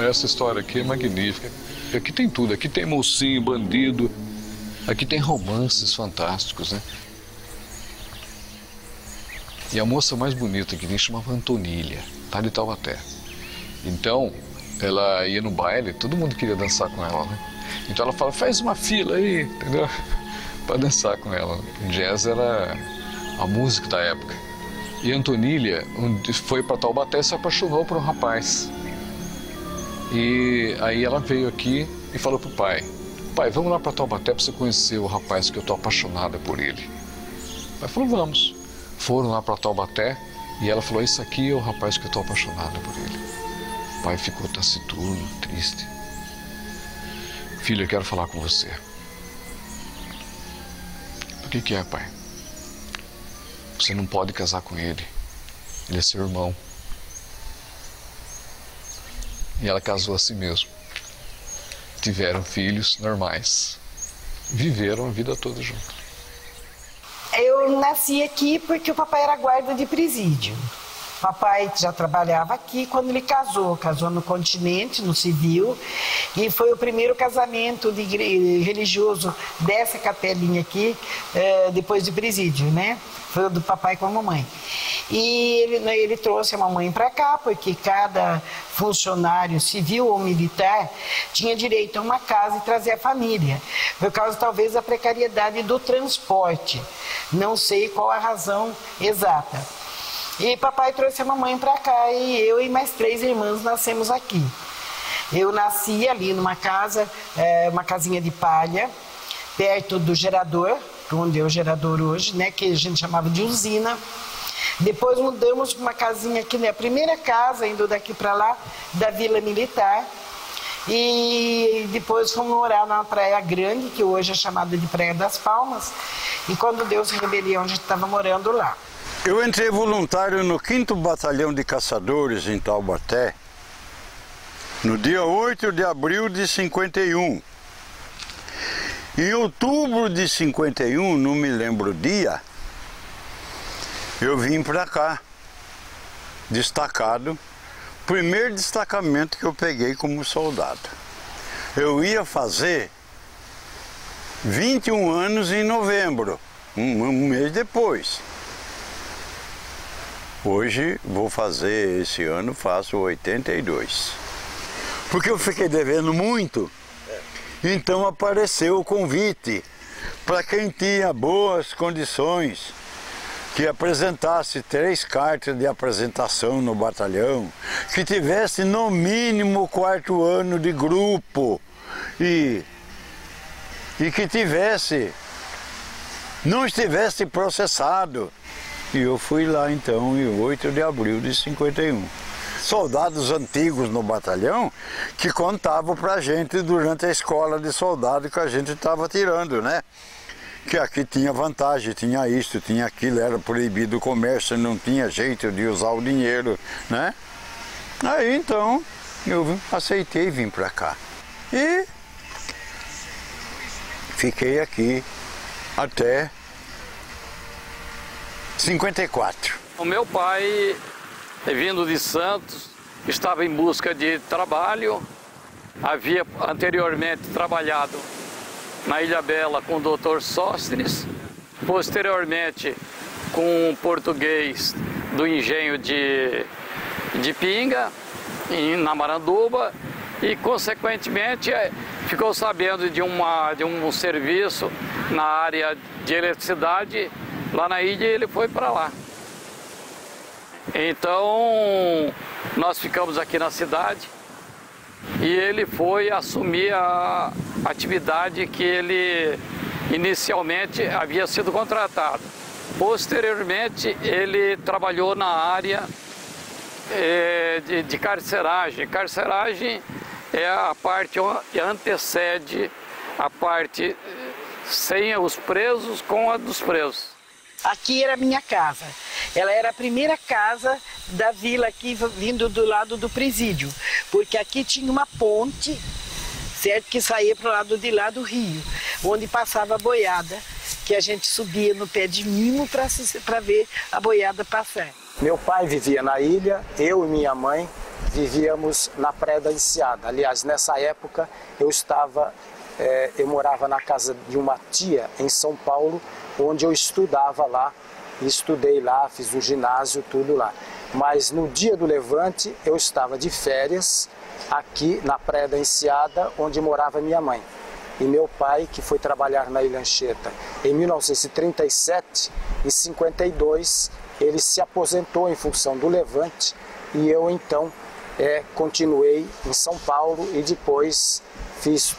essa história aqui é magnífica. Aqui tem tudo, aqui tem mocinho, bandido, aqui tem romances fantásticos, né? E a moça mais bonita que tem chamava Antonília, tá de Taubaté. Então, ela ia no baile, todo mundo queria dançar com ela, né? Então ela fala, faz uma fila aí, entendeu? Para dançar com ela. O jazz era a música da época. E Antonília foi para Taubaté e se apaixonou por um rapaz. E aí ela veio aqui e falou pro pai, pai, vamos lá para Taubaté para você conhecer o rapaz que eu tô apaixonada por ele. O pai falou, vamos. Foram lá para Taubaté e ela falou, esse aqui é o rapaz que eu tô apaixonada por ele. O pai ficou taciturno, triste. Filho, eu quero falar com você. O que é, pai? Você não pode casar com ele. Ele é seu irmão. E ela casou a si mesmo. Tiveram filhos normais. Viveram a vida toda juntos. Eu nasci aqui porque o papai era guarda de presídio. Papai já trabalhava aqui quando ele casou no Continente, no civil, e foi o primeiro casamento religioso dessa capelinha aqui, depois de presídio, né? Foi o do papai com a mamãe. E ele trouxe a mamãe para cá, porque cada funcionário civil ou militar tinha direito a uma casa e trazer a família, por causa talvez da precariedade do transporte. Não sei qual a razão exata. E papai trouxe a mamãe para cá e eu e mais 3 irmãos nascemos aqui. Eu nasci ali numa casa, uma casinha de palha, perto do gerador, onde é o gerador hoje, né, que a gente chamava de usina. Depois mudamos para uma casinha aqui, né, a primeira casa, indo daqui para lá, da Vila Militar. E depois fomos morar na Praia Grande, que hoje é chamada de Praia das Palmas. E quando deu a rebelião, a gente estava morando lá. Eu entrei voluntário no 5º Batalhão de Caçadores em Taubaté, no dia 8 de abril de 51. Em outubro de 51, não me lembro o dia, eu vim para cá, destacado, primeiro destacamento que eu peguei como soldado. Eu ia fazer 21 anos em novembro, um mês depois. Hoje vou fazer, esse ano faço 82. Porque eu fiquei devendo muito, então apareceu o convite para quem tinha boas condições, que apresentasse 3 cartas de apresentação no batalhão, que tivesse no mínimo o 4º ano de grupo e que não estivesse processado. E eu fui lá então em 8 de abril de 51. Soldados antigos no batalhão que contavam pra gente durante a escola de soldado que a gente estava tirando, né? Que aqui tinha vantagem, tinha isso, tinha aquilo, era proibido o comércio, não tinha jeito de usar o dinheiro, né? Aí então eu aceitei vir pra cá. E fiquei aqui até 54. O meu pai, vindo de Santos, estava em busca de trabalho, havia anteriormente trabalhado na Ilhabela com o Dr. Sóstenes, posteriormente com um português do engenho de Pinga, na Maranduba, e consequentemente ficou sabendo de um serviço na área de eletricidade lá na ilha, e ele foi para lá. Então nós ficamos aqui na cidade e ele foi assumir a atividade que ele inicialmente havia sido contratado. Posteriormente ele trabalhou na área de carceragem. Carceragem é a parte que antecede a parte sem os presos com a dos presos. Aqui era a minha casa. Ela era a primeira casa da vila aqui, vindo do lado do presídio. Porque aqui tinha uma ponte, certo, que saía para o lado de lá do rio, onde passava a boiada, que a gente subia no pé de mimo para ver a boiada passar. Meu pai vivia na ilha, eu e minha mãe vivíamos na Praia da Enseada. Aliás, nessa época eu morava na casa de uma tia em São Paulo, onde eu estudava lá, estudei lá, fiz o ginásio, tudo lá. Mas no dia do levante eu estava de férias aqui na Praia da Enseada, onde morava minha mãe. E meu pai, que foi trabalhar na Ilha Anchieta em 1937, em 52, ele se aposentou em função do levante e eu então continuei em São Paulo e depois fiz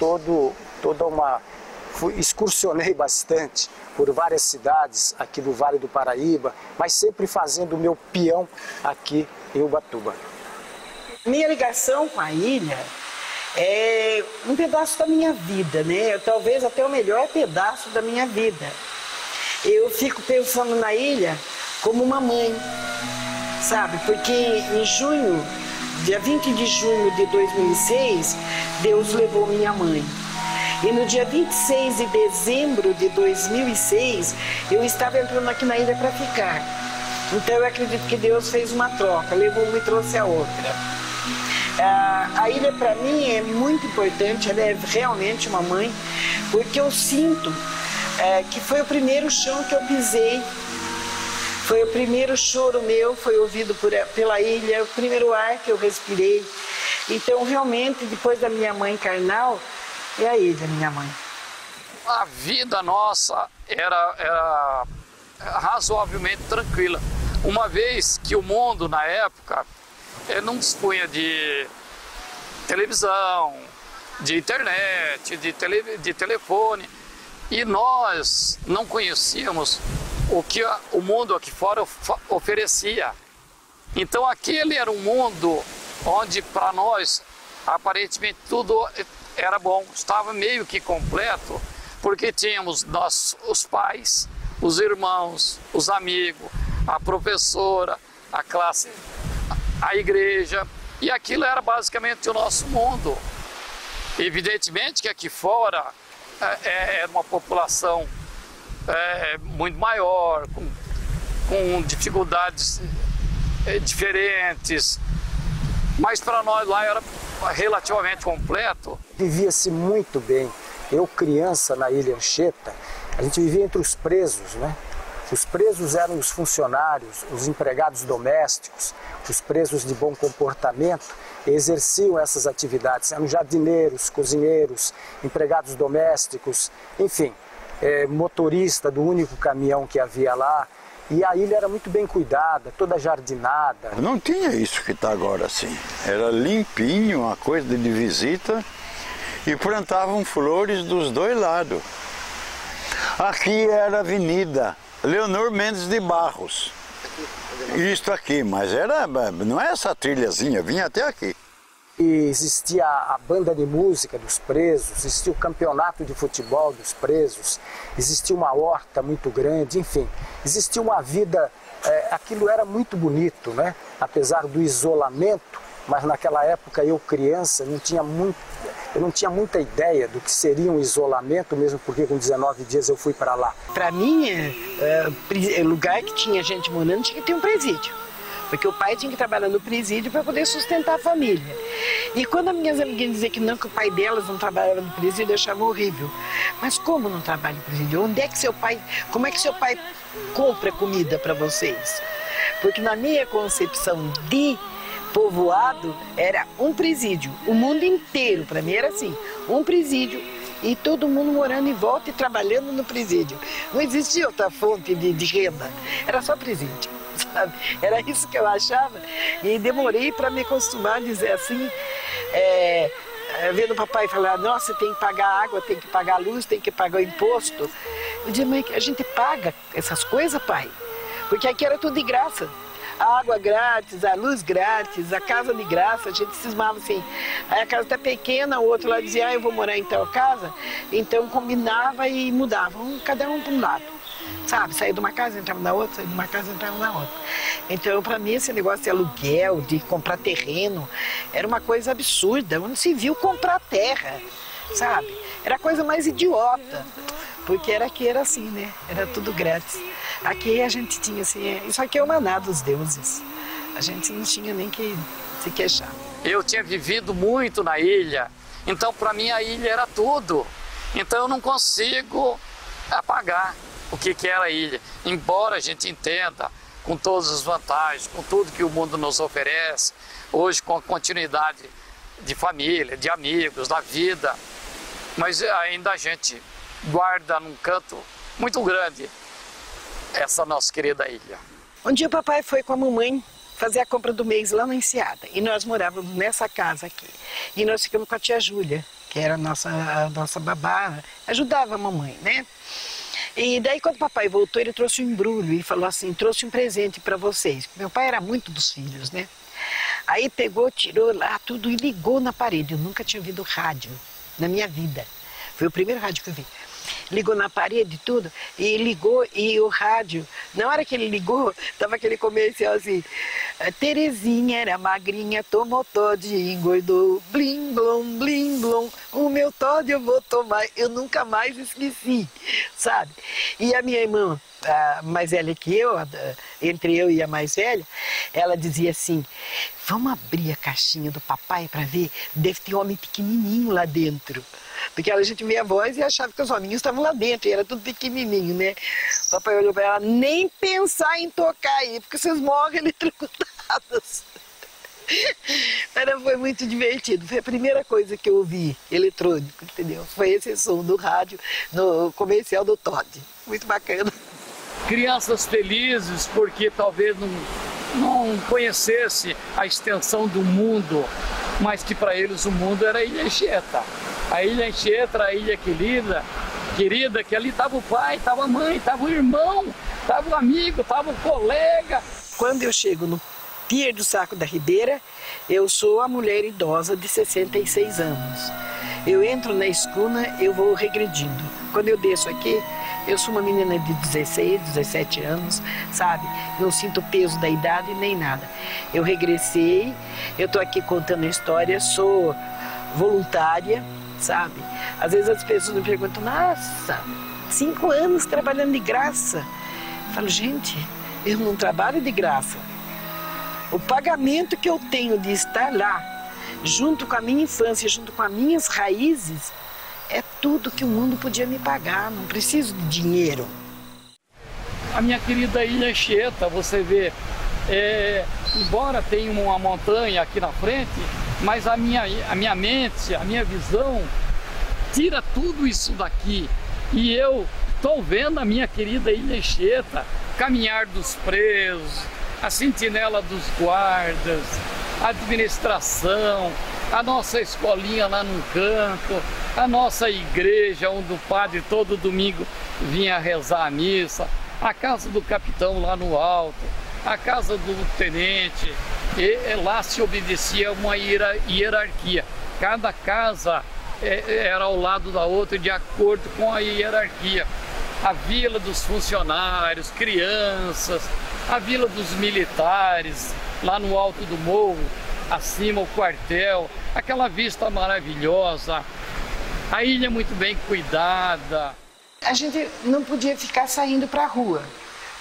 excursionei bastante por várias cidades aqui do Vale do Paraíba, mas sempre fazendo o meu peão aqui em Ubatuba. Minha ligação com a ilha é um pedaço da minha vida, né? Talvez até o melhor pedaço da minha vida. Eu fico pensando na ilha como uma mãe, sabe? Porque em junho, dia 20 de junho de 2006, Deus levou minha mãe. E no dia 26 de dezembro de 2006, eu estava entrando aqui na ilha para ficar. Então eu acredito que Deus fez uma troca, levou uma e trouxe a outra. A ilha para mim é muito importante, ela é realmente uma mãe, porque eu sinto que foi o primeiro chão que eu pisei, foi o primeiro choro meu, foi ouvido pela ilha, o primeiro ar que eu respirei. Então realmente, depois da minha mãe carnal, é a ilha, minha mãe. A vida nossa era razoavelmente tranquila, uma vez que o mundo na época não dispunha de televisão, de internet, de telefone, e nós não conhecíamos o que o mundo aqui fora oferecia. Então aquele era um mundo onde para nós aparentemente tudo era bom, estava meio que completo, porque tínhamos os pais, os irmãos, os amigos, a professora, a classe, a igreja, e aquilo era basicamente o nosso mundo. Evidentemente que aqui fora era uma população muito maior, com dificuldades diferentes, mas para nós lá era relativamente completo. Vivia-se muito bem. Eu, criança na Ilha Anchieta, a gente vivia entre os presos, né? Os presos eram os funcionários, os empregados domésticos, os presos de bom comportamento exerciam essas atividades. Eram jardineiros, cozinheiros, empregados domésticos, enfim, motorista do único caminhão que havia lá. E a ilha era muito bem cuidada, toda jardinada. Não tinha isso que está agora assim. Era limpinho, uma coisa de visita, e plantavam flores dos dois lados. Aqui era a Avenida Leonor Mendes de Barros. Isto aqui, mas não é essa trilhazinha, vinha até aqui. E existia a banda de música dos presos, existia o campeonato de futebol dos presos, existia uma horta muito grande, enfim, existia uma vida, aquilo era muito bonito, né? Apesar do isolamento, mas naquela época eu criança eu não tinha muita ideia do que seria um isolamento, mesmo porque com 19 dias eu fui para lá. Para mim, lugar que tinha gente morando tinha que ter um presídio. Porque o pai tinha que trabalhar no presídio para poder sustentar a família. E quando as minhas amiguinhas diziam que não, que o pai delas não trabalhava no presídio, eu achava horrível. Mas como não trabalha no presídio? Como é que seu pai compra comida para vocês? Porque na minha concepção de povoado era um presídio. O mundo inteiro, para mim, era assim, um presídio. E todo mundo morando em volta e trabalhando no presídio. Não existia outra fonte de renda, era só presídio. Sabe? Era isso que eu achava e demorei para me acostumar a dizer assim, vendo o papai falar, nossa, tem que pagar água, tem que pagar luz, tem que pagar o imposto. Eu dizia, mãe, a gente paga essas coisas, pai, porque aqui era tudo de graça. A água grátis, a luz grátis, a casa de graça, a gente cismava assim. Aí a casa está pequena, o outro lá dizia, eu vou morar em tal casa, então combinava e mudava, cada um para um lado. Sabe, saía de uma casa, entrava na outra, saía de uma casa, entrava na outra. Então, para mim, esse negócio de aluguel, de comprar terreno, era uma coisa absurda. Onde se viu comprar terra, sabe? Era a coisa mais idiota, porque aqui era assim, né? Era tudo grátis. Aqui a gente tinha assim, isso aqui é o maná dos deuses. A gente não tinha nem que se queixar. Eu tinha vivido muito na ilha, então para mim a ilha era tudo. Então eu não consigo apagar o que era a ilha. Embora a gente entenda com todas as vantagens, com tudo que o mundo nos oferece, hoje com a continuidade de família, de amigos, da vida, mas ainda a gente guarda num canto muito grande essa nossa querida ilha. Um dia o papai foi com a mamãe fazer a compra do mês lá na Enseada, e nós morávamos nessa casa aqui. E nós ficamos com a tia Júlia, que era a nossa babá, ajudava a mamãe, né? E daí quando o papai voltou, ele trouxe um embrulho e falou assim, trouxe um presente para vocês. Meu pai era muito dos filhos, né? Aí pegou, tirou lá tudo e ligou na parede. Eu nunca tinha ouvido rádio na minha vida. Foi o primeiro rádio que eu vi. Ligou na parede e tudo, e ligou, e o rádio, na hora que ele ligou, tava aquele comercial assim, Terezinha era magrinha, tomou Todd e engordou, blim blom, blim blom, o meu Todd eu vou tomar, eu nunca mais esqueci, sabe? E a minha irmã, a mais velha que eu, entre eu e a mais velha, ela dizia assim, vamos abrir a caixinha do papai para ver, deve ter um homem pequenininho lá dentro. Porque a gente via a voz e achava que os hominhos estavam lá dentro, e era tudo pequenininho, né? O papai olhou para ela, nem pensar em tocar aí, porque vocês morrem eletrocutados. Foi muito divertido, foi a primeira coisa que eu ouvi, eletrônico, entendeu? Foi esse som do rádio, no comercial do Todd, muito bacana. Crianças felizes porque talvez não conhecesse a extensão do mundo, mas que para eles o mundo era a Ilha Anchieta. A Ilha Anchieta, a ilha querida, que ali estava o pai, estava a mãe, estava o irmão, estava o amigo, estava o colega. Quando eu chego no Pier do Saco da Ribeira, eu sou a mulher idosa de 66 anos. Eu entro na escuna, eu vou regredindo. Quando eu desço aqui, eu sou uma menina de 16, 17 anos, sabe? Não sinto o peso da idade nem nada. Eu regressei, eu tô aqui contando a história, sou voluntária, sabe? Às vezes as pessoas me perguntam, nossa, 5 anos trabalhando de graça. Eu falo, gente, eu não trabalho de graça. O pagamento que eu tenho de estar lá, junto com a minha infância, junto com as minhas raízes, é tudo que o mundo podia me pagar, não preciso de dinheiro. A minha querida Ilha Anchieta, você vê, embora tenha uma montanha aqui na frente, mas a minha mente, a minha visão, tira tudo isso daqui. E eu estou vendo a minha querida Ilha Anchieta, caminhar dos presos, a sentinela dos guardas, a administração, a nossa escolinha lá num canto, a nossa igreja onde o padre todo domingo vinha rezar a missa, a casa do capitão lá no alto, a casa do tenente, e lá se obedecia uma hierarquia. Cada casa era ao lado da outra de acordo com a hierarquia. A vila dos funcionários, crianças, a vila dos militares, lá no alto do morro, acima o quartel, aquela vista maravilhosa, a ilha muito bem cuidada. A gente não podia ficar saindo para a rua,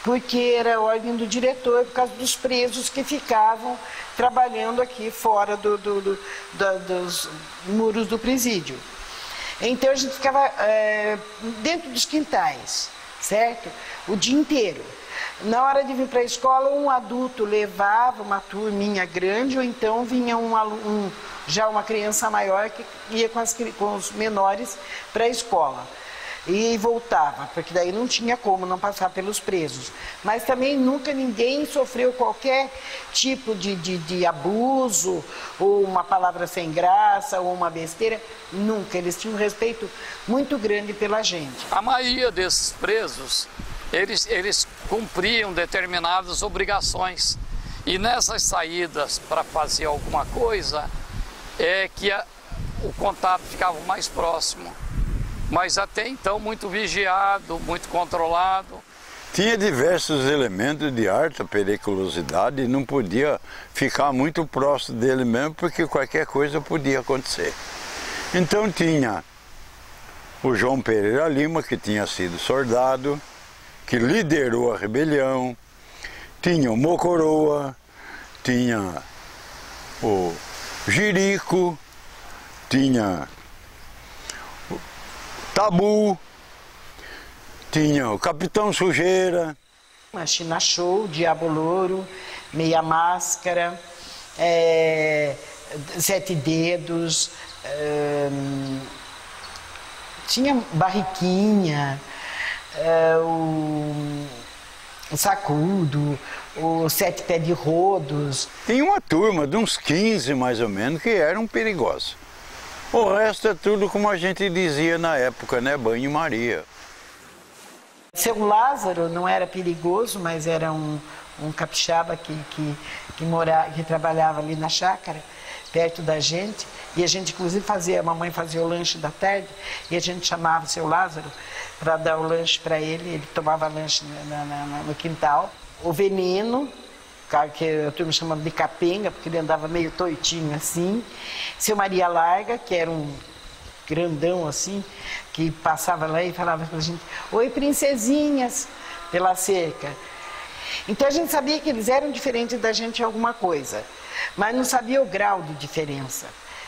porque era ordem do diretor por causa dos presos que ficavam trabalhando aqui fora dos muros do presídio. Então a gente ficava dentro dos quintais, certo? O dia inteiro. Na hora de vir para a escola, um adulto levava uma turminha grande, ou então vinha já uma criança maior que ia com os menores para a escola. E voltava, porque daí não tinha como não passar pelos presos. Mas também nunca ninguém sofreu qualquer tipo de abuso, ou uma palavra sem graça, ou uma besteira. Nunca. Eles tinham um respeito muito grande pela gente. A maioria desses presos, eles cumpriam determinadas obrigações. E nessas saídas para fazer alguma coisa, é que o contato ficava mais próximo. Mas até então muito vigiado, muito controlado. Tinha diversos elementos de alta periculosidade e não podia ficar muito próximo dele mesmo, porque qualquer coisa podia acontecer. Então tinha o João Pereira Lima, que tinha sido soldado, que liderou a rebelião, tinha o Mocoroa, tinha o Jirico, tinha o Tabu, tinha o Capitão Sujeira. A China Show, Diabo Louro, Meia Máscara, Sete Dedos, tinha Barriquinha, o Sacudo, o Sete Pés de Rodos. Tinha uma turma de uns 15 mais ou menos que eram perigosos. O resto é tudo como a gente dizia na época, né? Banho-maria. Seu Lázaro não era perigoso, mas era um capixaba que trabalhava ali na chácara, perto da gente. E a gente, inclusive, a mamãe fazia o lanche da tarde, e a gente chamava o seu Lázaro para dar o lanche para ele. Ele tomava lanche no quintal. O Veneno, que a turma chamava de capenga, porque ele andava meio toitinho assim. Seu Maria Larga, que era um grandão assim, que passava lá e falava pra gente: oi, princesinhas, pela cerca. Então a gente sabia que eles eram diferentes da gente em alguma coisa, mas não sabia o grau de diferença.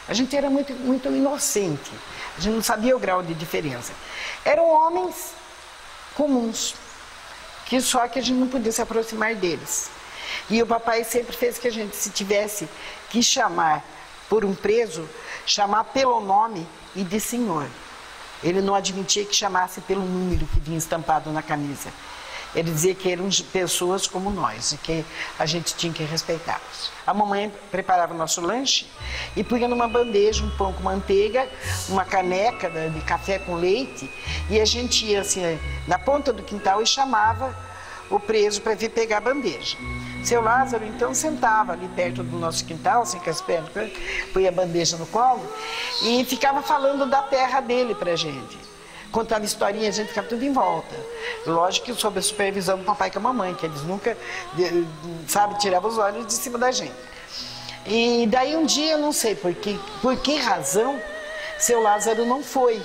A gente era muito, muito inocente, a gente não sabia o grau de diferença. Eram homens comuns, só que a gente não podia se aproximar deles. E o papai sempre fez que a gente, se tivesse que chamar por um preso, chamar pelo nome e de senhor. Ele não admitia que chamasse pelo número que vinha estampado na camisa. Ele dizia que eram pessoas como nós e que a gente tinha que respeitá-los. A mamãe preparava o nosso lanche e punha numa bandeja um pão com manteiga, uma caneca de café com leite, e a gente ia assim na ponta do quintal e chamava o preso para vir pegar a bandeja. Seu Lázaro, então, sentava ali perto do nosso quintal, assim, com as pernas, punha a bandeja no colo e ficava falando da terra dele pra gente. Contava historinha, a gente ficava tudo em volta. Lógico que sob a supervisão do papai e com a mamãe, que eles nunca, tiravam os olhos de cima da gente. E daí um dia, eu não sei por que razão, seu Lázaro não foi.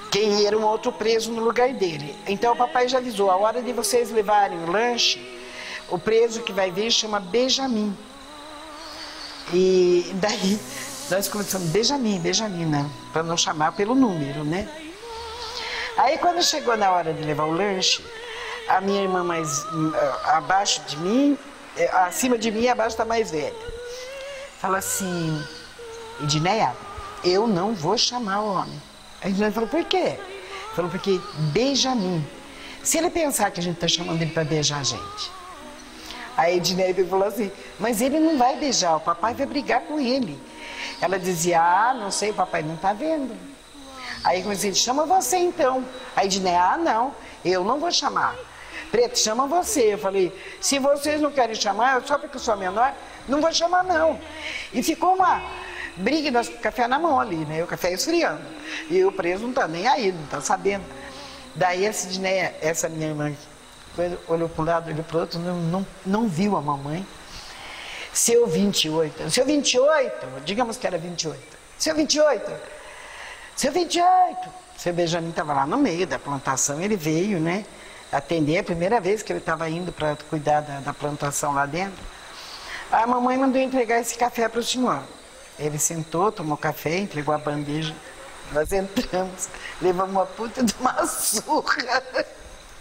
Quem era um outro preso no lugar dele. Então o papai já avisou: a hora de vocês levarem o lanche, o preso que vai vir chama Benjamin. E daí nós começamos Benjamin, né? Para não chamar pelo número, né? Aí quando chegou na hora de levar o lanche, a minha irmã mais abaixo de mim, acima de mim e abaixo da mais velha, fala assim: Edneia, eu não vou chamar o homem. A Edneia falou: por quê? Falou: porque Benjamin, se ele pensar que a gente está chamando ele para beijar a gente. A Edneia falou assim: mas ele não vai beijar, o papai vai brigar com ele. Ela dizia: não sei, o papai não está vendo. Aí comecei: chama você então. A Edneia: não, eu não vou chamar. Preto, chama você. Eu falei: se vocês não querem chamar, só porque eu sou menor, não vou chamar não. E ficou uma briga, nós com o café na mão ali, né? O café esfriando. E o preso não está nem aí, não está sabendo. Daí a Edneia, essa minha irmã, olhou para um lado, olhou para o outro, não viu a mamãe. Seu 28, digamos que era 28. Seu 28, seu Benjamin estava lá no meio da plantação, ele veio, né, atender, a primeira vez que ele estava indo para cuidar da plantação lá dentro. A mamãe mandou entregar esse café para o senhor. Ele sentou, tomou café, entregou a bandeja, nós entramos, levamos uma puta de uma surra.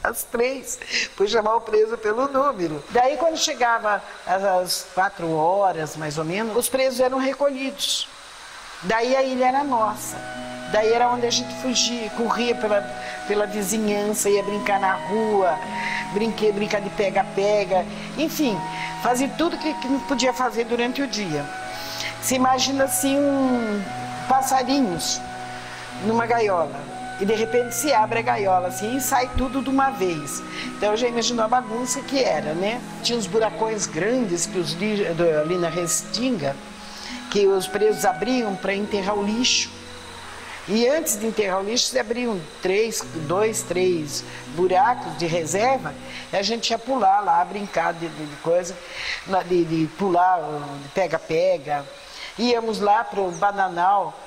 Às 3, por chamar o preso pelo número. Daí, quando chegava às 4 horas, mais ou menos, os presos eram recolhidos. Daí a ilha era nossa. Daí era onde a gente fugia, corria pela vizinhança, ia brincar na rua, brincar de pega-pega, enfim, fazia tudo que não podia fazer durante o dia. Se imagina assim, passarinhos numa gaiola. E de repente se abre a gaiola assim e sai tudo de uma vez. Então eu já imaginou a bagunça que era, né? Tinha uns buracões grandes ali na Restinga, que os presos abriam para enterrar o lixo. E antes de enterrar o lixo, se abriam 2, 3 buracos de reserva, e a gente ia pular lá, brincar de coisa, de pular, de pega-pega. Íamos lá para o Bananal,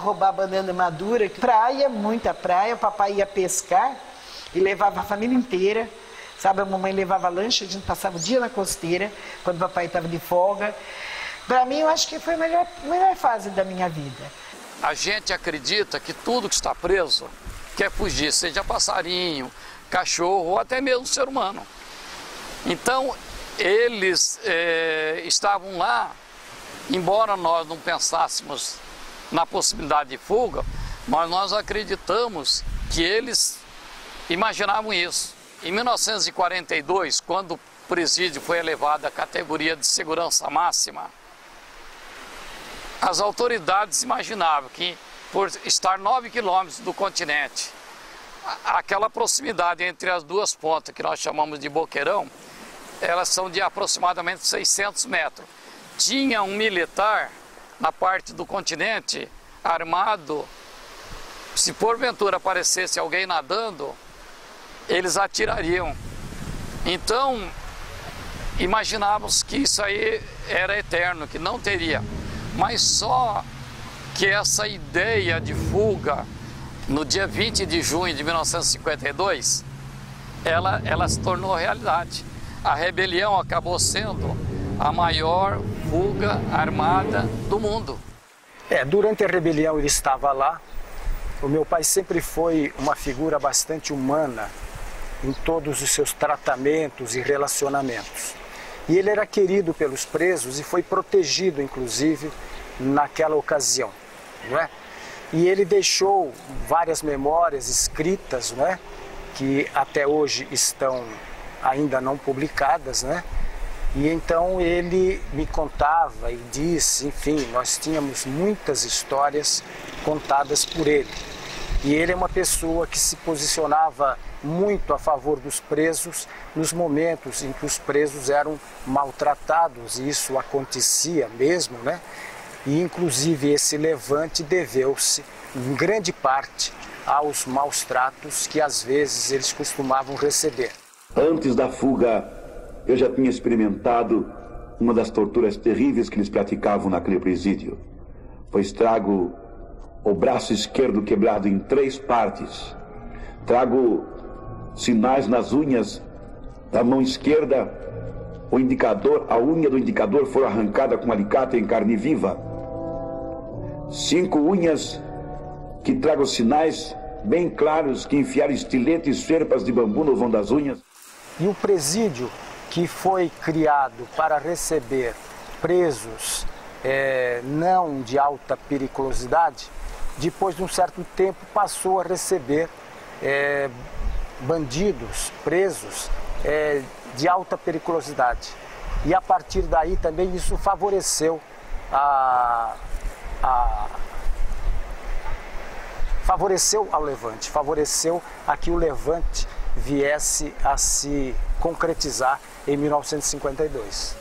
roubar banana madura, praia, muita praia, o papai ia pescar e levava a família inteira, Sabe, a mamãe levava lanche, a gente passava o dia na costeira, quando o papai estava de folga. Para mim, eu acho que foi a melhor fase da minha vida. A gente acredita que tudo que está preso quer fugir, seja passarinho, cachorro ou até mesmo ser humano. Então, eles estavam lá, embora nós não pensássemos na possibilidade de fuga, mas nós acreditamos que eles imaginavam isso. Em 1942, quando o presídio foi elevado à categoria de segurança máxima, as autoridades imaginavam que, por estar 9 quilômetros do continente, aquela proximidade entre as duas pontas, que nós chamamos de boqueirão, elas são de aproximadamente 600 metros. Tinha um militar na parte do continente, armado. Se porventura aparecesse alguém nadando, eles atirariam. Então, imaginávamos que isso aí era eterno, que não teria. Mas só que essa ideia de fuga, no dia 20 de junho de 1952, ela se tornou realidade. A rebelião acabou sendo a maior fuga armada do mundo. Durante a rebelião ele estava lá. O meu pai sempre foi uma figura bastante humana em todos os seus tratamentos e relacionamentos. E ele era querido pelos presos e foi protegido, inclusive, naquela ocasião, não é? E ele deixou várias memórias escritas, não é? Que até hoje estão ainda não publicadas, né? E então ele me contava e disse, enfim, nós tínhamos muitas histórias contadas por ele. E ele é uma pessoa que se posicionava muito a favor dos presos nos momentos em que os presos eram maltratados, e isso acontecia mesmo, né? E inclusive esse levante deveu-se, em grande parte, aos maus tratos que às vezes eles costumavam receber. Antes da fuga, eu já tinha experimentado uma das torturas terríveis que eles praticavam naquele presídio. Pois trago o braço esquerdo quebrado em 3 partes. Trago sinais nas unhas da mão esquerda. A unha do indicador foi arrancada com alicate em carne viva. 5 unhas que trago sinais bem claros que enfiaram estiletes e ferpas de bambu no vão das unhas. E o presídio, que foi criado para receber presos não de alta periculosidade, depois de um certo tempo passou a receber bandidos, presos de alta periculosidade. E a partir daí também isso favoreceu favoreceu ao levante, favoreceu a que o levante viesse a se concretizar em 1952.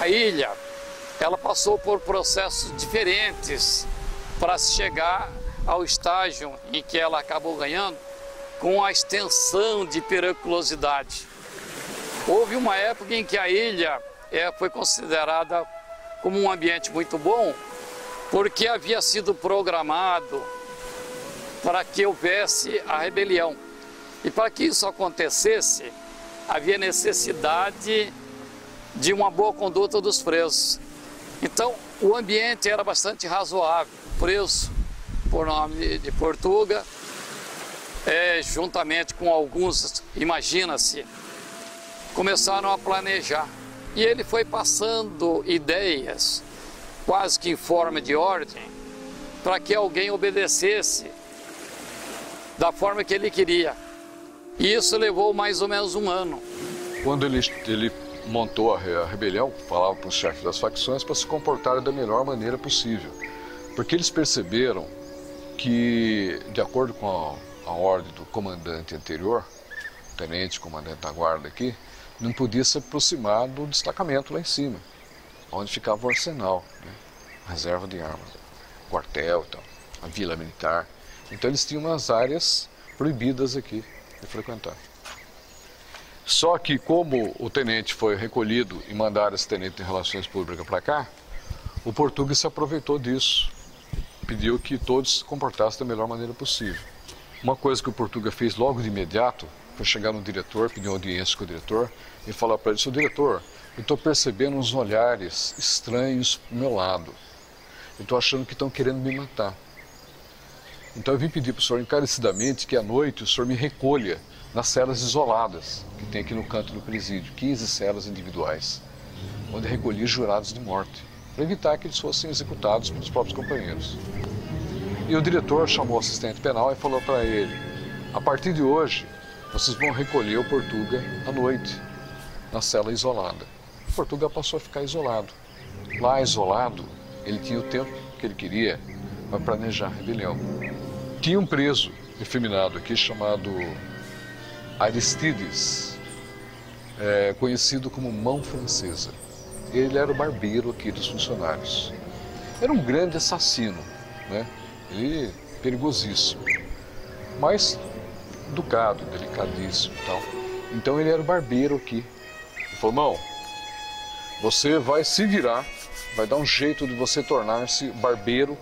A ilha, ela passou por processos diferentes para chegar ao estágio em que ela acabou ganhando com a extensão de periculosidade. Houve uma época em que a ilha foi considerada como um ambiente muito bom, porque havia sido programado para que houvesse a rebelião. E para que isso acontecesse, havia necessidade de uma boa conduta dos presos. Então, o ambiente era bastante razoável. O preso, por nome de Portuga, juntamente com alguns, imagina-se, começaram a planejar. E ele foi passando ideias, quase que em forma de ordem, para que alguém obedecesse da forma que ele queria. E isso levou mais ou menos 1 ano. Quando ele montou a rebelião, falava para os chefes das facções para se comportarem da melhor maneira possível. Porque eles perceberam que, de acordo com a ordem do comandante anterior, o tenente comandante da guarda aqui, não podia se aproximar do destacamento lá em cima, onde ficava o arsenal, né? A reserva de armas, o quartel e tal, a vila militar. Então eles tinham umas áreas proibidas aqui de frequentar. Só que como o tenente foi recolhido e mandaram esse tenente de relações públicas para cá, o Portuga se aproveitou disso, pediu que todos se comportassem da melhor maneira possível. Uma coisa que o Portuga fez logo de imediato foi chegar no diretor, pedir uma audiência com o diretor e falar para ele: seu diretor, eu estou percebendo uns olhares estranhos do meu lado. Eu estou achando que estão querendo me matar. Então eu vim pedir para o senhor encarecidamente que à noite o senhor me recolha nas celas isoladas que tem aqui no canto do presídio, 15 celas individuais, onde recolhia jurados de morte, para evitar que eles fossem executados pelos próprios companheiros. E o diretor chamou o assistente penal e falou para ele: a partir de hoje, vocês vão recolher o Portuga à noite, na cela isolada. O Portuga passou a ficar isolado. Lá isolado, ele tinha o tempo que ele queria para planejar a rebelião. Tinha um preso efeminado aqui chamado Aristides, conhecido como Mão Francesa. Ele era o barbeiro aqui dos funcionários. Era um grande assassino, né? Ele perigosíssimo, mas educado, delicadíssimo e tal. Então ele era o barbeiro aqui. Ele falou: Mão, você vai se virar, vai dar um jeito de você tornar-se barbeiro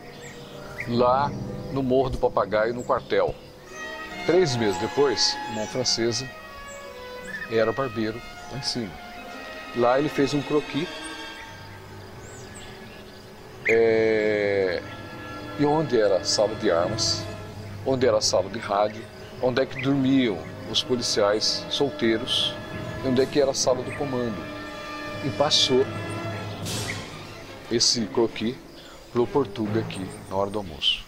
lá no Morro do Papagaio, no quartel. 3 meses depois, Mão Francesa era barbeiro lá em cima. Lá ele fez um croquis, e onde era a sala de armas, onde era a sala de rádio, onde é que dormiam os policiais solteiros, e onde é que era a sala do comando. E passou esse croquis para o Portuga aqui, na hora do almoço.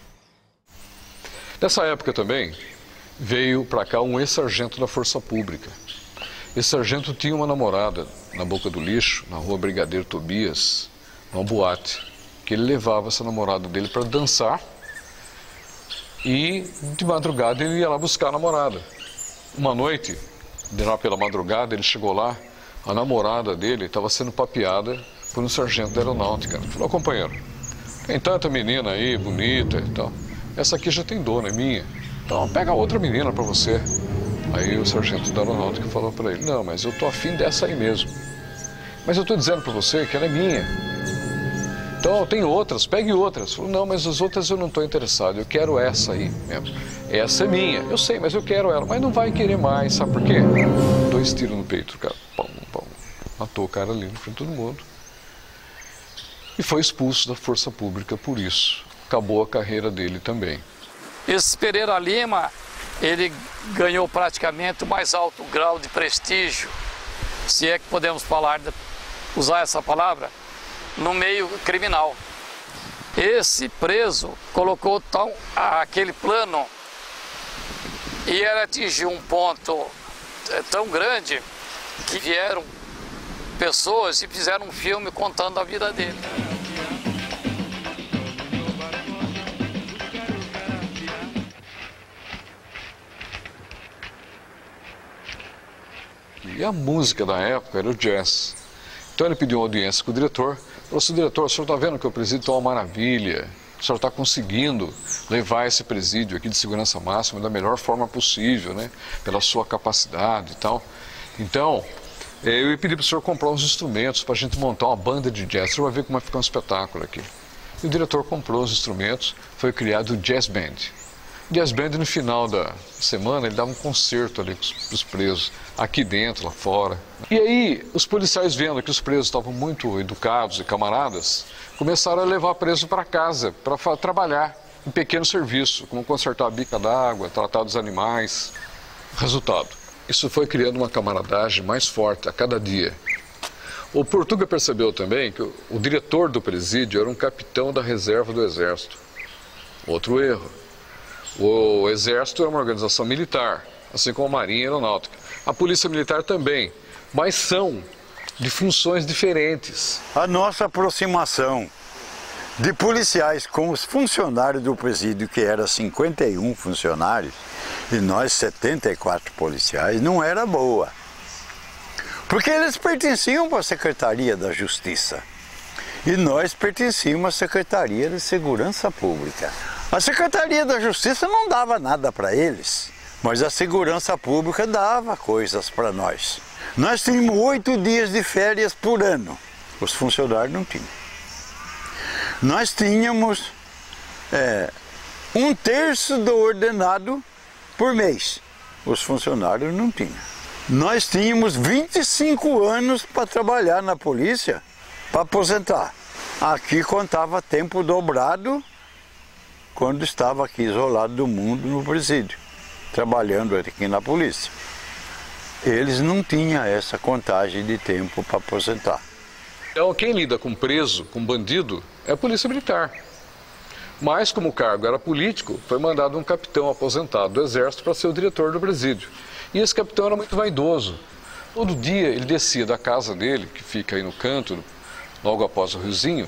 Nessa época também, veio para cá um ex-sargento da Força Pública. Esse sargento tinha uma namorada na Boca do Lixo, na rua Brigadeiro Tobias, numa boate, que ele levava essa namorada dele para dançar e de madrugada ele ia lá buscar a namorada. Uma noite, lá pela madrugada, ele chegou lá, a namorada dele estava sendo papeada por um sargento da aeronáutica. Ele falou: companheiro, tem tanta menina aí, bonita e tal, essa aqui já tem dona, é minha, então pega outra menina para você. Aí o sargento da aeronáutica falou para ele: não, mas eu tô afim dessa aí mesmo. Mas eu tô dizendo para você que ela é minha. Então tem outras, pegue outras. Falou: não, mas as outras eu não tô interessado, eu quero essa aí mesmo. Essa é minha, eu sei, mas eu quero ela. Mas não vai querer mais, sabe por quê? 2 tiros no peito, cara. Pum, pum. Matou o cara ali no frente de todo mundo. E foi expulso da Força Pública por isso. Acabou a carreira dele também. Esse Pereira Lima, ele ganhou praticamente o mais alto grau de prestígio, se é que podemos usar essa palavra, no meio criminal. Esse preso colocou aquele plano e ele atingiu um ponto tão grande que vieram pessoas e fizeram um filme contando a vida dele. E a música da época era o jazz. Então ele pediu uma audiência com o diretor. Falou: seu diretor, o senhor está vendo que o presídio está uma maravilha. O senhor está conseguindo levar esse presídio aqui de segurança máxima da melhor forma possível, né? Pela sua capacidade e tal. Então, eu pedi para o senhor comprar uns instrumentos para a gente montar uma banda de jazz. O senhor vai ver como vai ficar um espetáculo aqui. E o diretor comprou os instrumentos, foi criado o Jazz Band. O Jazz Band, no final da semana, ele dava um concerto ali para os presos, aqui dentro, lá fora. E aí, os policiais, vendo que os presos estavam muito educados e camaradas, começaram a levar preso para casa, para trabalhar em pequeno serviço, como consertar a bica d'água, tratar dos animais. Resultado, isso foi criando uma camaradagem mais forte a cada dia. O Portuga percebeu também que o diretor do presídio era um capitão da reserva do Exército. Outro erro. O Exército é uma organização militar, assim como a Marinha e a Aeronáutica. A Polícia Militar também, mas são de funções diferentes. A nossa aproximação de policiais com os funcionários do presídio, que era 51 funcionários, e nós 74 policiais, não era boa. Porque eles pertenciam para a Secretaria da Justiça. E nós pertencíamos à Secretaria de Segurança Pública. A Secretaria da Justiça não dava nada para eles, mas a Segurança Pública dava coisas para nós. Nós tínhamos 8 dias de férias por ano, os funcionários não tinham. Nós tínhamos 1/3 do ordenado por mês, os funcionários não tinham. Nós tínhamos 25 anos para trabalhar na polícia, para aposentar. Aqui contava tempo dobrado quando estava aqui isolado do mundo no presídio, trabalhando aqui na polícia. Eles não tinham essa contagem de tempo para aposentar. Então, quem lida com preso, com bandido, é a polícia militar. Mas, como o cargo era político, foi mandado um capitão aposentado do Exército para ser o diretor do presídio. E esse capitão era muito vaidoso. Todo dia ele descia da casa dele, que fica aí no canto, logo após o riozinho,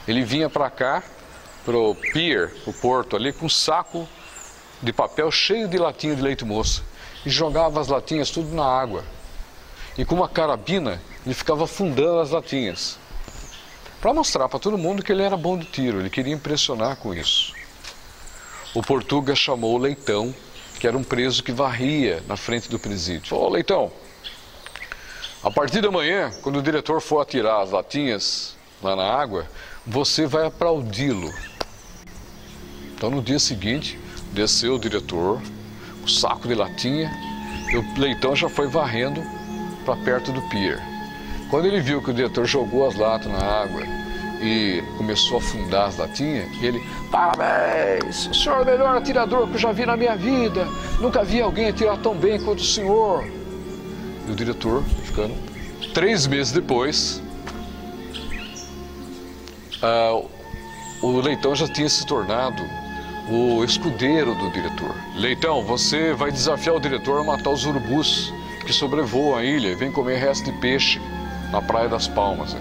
ele vinha para cá, pro pier, o porto ali, com um saco de papel cheio de latinha de leite moça. E jogava as latinhas tudo na água. E com uma carabina, ele ficava afundando as latinhas. Para mostrar para todo mundo que ele era bom de tiro, ele queria impressionar com isso. O Portuga chamou o Leitão, que era um preso que varria na frente do presídio. Falou: Leitão, a partir de amanhã, quando o diretor for atirar as latinhas lá na água, você vai aplaudi-lo. Então, no dia seguinte, desceu o diretor, o saco de latinha, e o Leitão já foi varrendo para perto do pier. Quando ele viu que o diretor jogou as latas na água e começou a afundar as latinhas, ele: parabéns, o senhor é o melhor atirador que eu já vi na minha vida, nunca vi alguém atirar tão bem quanto o senhor. E o diretor, ficando 3 meses depois, o Leitão já tinha se tornado o escudeiro do diretor. Leitão, você vai desafiar o diretor a matar os urubus que sobrevoam a ilha e vem comer resto de peixe na Praia das Palmas.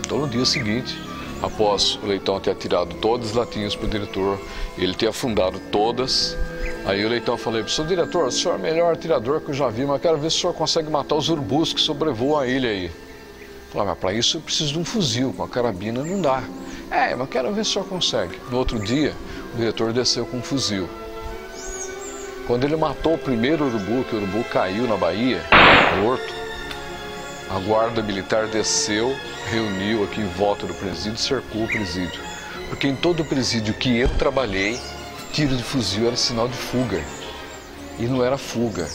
Então, no dia seguinte, após o Leitão ter atirado todas as latinhas para o diretor, ele ter afundado todas, aí o Leitão falou: seu diretor, o senhor é o melhor atirador que eu já vi, mas quero ver se o senhor consegue matar os urubus que sobrevoam a ilha aí. Falei: mas para isso eu preciso de um fuzil, com a carabina não dá. Mas quero ver se o senhor consegue. No outro dia, o diretor desceu com um fuzil. Quando ele matou o primeiro urubu, que o urubu caiu na baía, morto, a guarda militar desceu, reuniu aqui em volta do presídio e cercou o presídio. Porque em todo o presídio que eu trabalhei, tiro de fuzil era sinal de fuga. E não era fuga,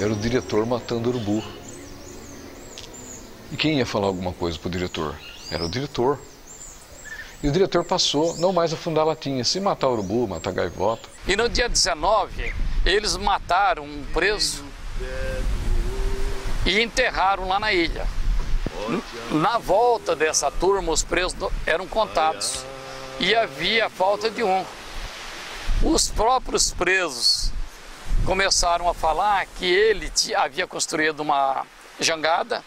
era o diretor matando o urubu. E quem ia falar alguma coisa para o diretor? Era o diretor. E o diretor passou não mais a afundar latinha, se matar urubu, matar gaivota. E no dia 19, eles mataram um preso e enterraram lá na ilha. Na volta dessa turma, os presos eram contados e havia falta de um. Os próprios presos começaram a falar que ele havia construído uma jangada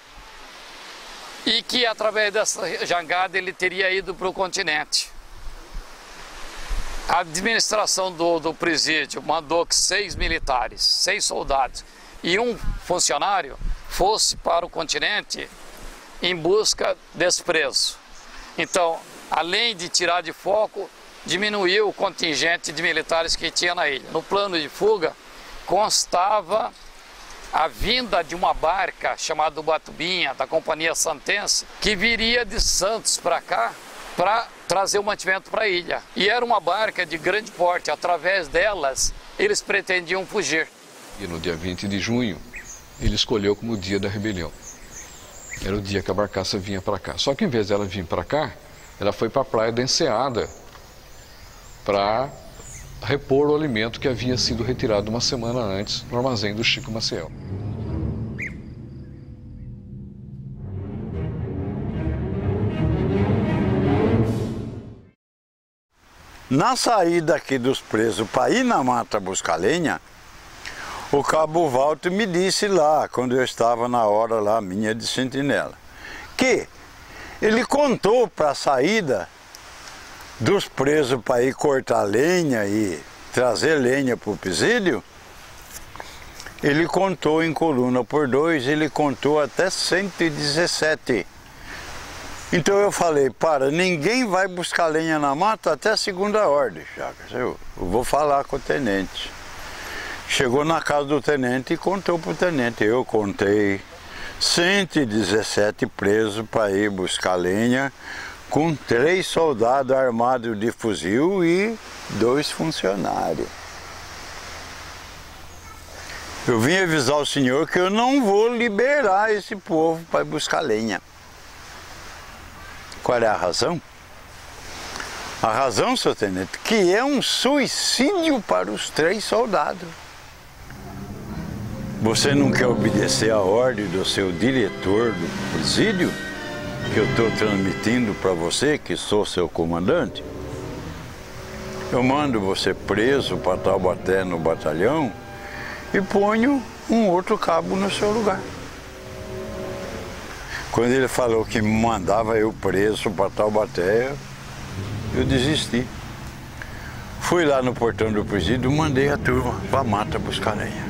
e que através dessa jangada ele teria ido para o continente. A administração do presídio mandou que 6 militares, 6 soldados e um funcionário fosse para o continente em busca desse preso. Então, além de tirar de foco, diminuiu o contingente de militares que tinha na ilha. No plano de fuga, constava a vinda de uma barca chamada Ubatuba, da Companhia Santense, que viria de Santos para cá para trazer o mantimento para a ilha. E era uma barca de grande porte, através delas eles pretendiam fugir. E no dia 20 de junho, ele escolheu como o dia da rebelião. Era o dia que a barcaça vinha para cá. Só que em vez dela vir para cá, ela foi para a Praia da Enseada para repor o alimento que havia sido retirado uma semana antes no armazém do Chico Maciel. Na saída aqui dos presos para ir na mata buscar lenha, o cabo Walter me disse lá, quando eu estava na hora lá minha de sentinela, que ele contou para a saída dos presos para ir cortar lenha e trazer lenha para o presídio, ele contou em coluna por 2, ele contou até 117. Então eu falei: para, ninguém vai buscar lenha na mata até a segunda ordem, Chagas. Eu vou falar com o tenente. Chegou na casa do tenente e contou para o tenente. Eu contei 117 presos para ir buscar lenha, com 3 soldados armados de fuzil e 2 funcionários. Eu vim avisar o senhor que eu não vou liberar esse povo para buscar lenha. Qual é a razão? A razão, seu tenente, que é um suicídio para os 3 soldados. Você não quer obedecer a ordem do seu diretor do presídio, que eu estou transmitindo para você, que sou seu comandante? Eu mando você preso para Taubaté no batalhão e ponho um outro cabo no seu lugar. Quando ele falou que me mandava eu preso para Taubaté, eu desisti. Fui lá no portão do presídio e mandei a turma para a mata buscar lenha.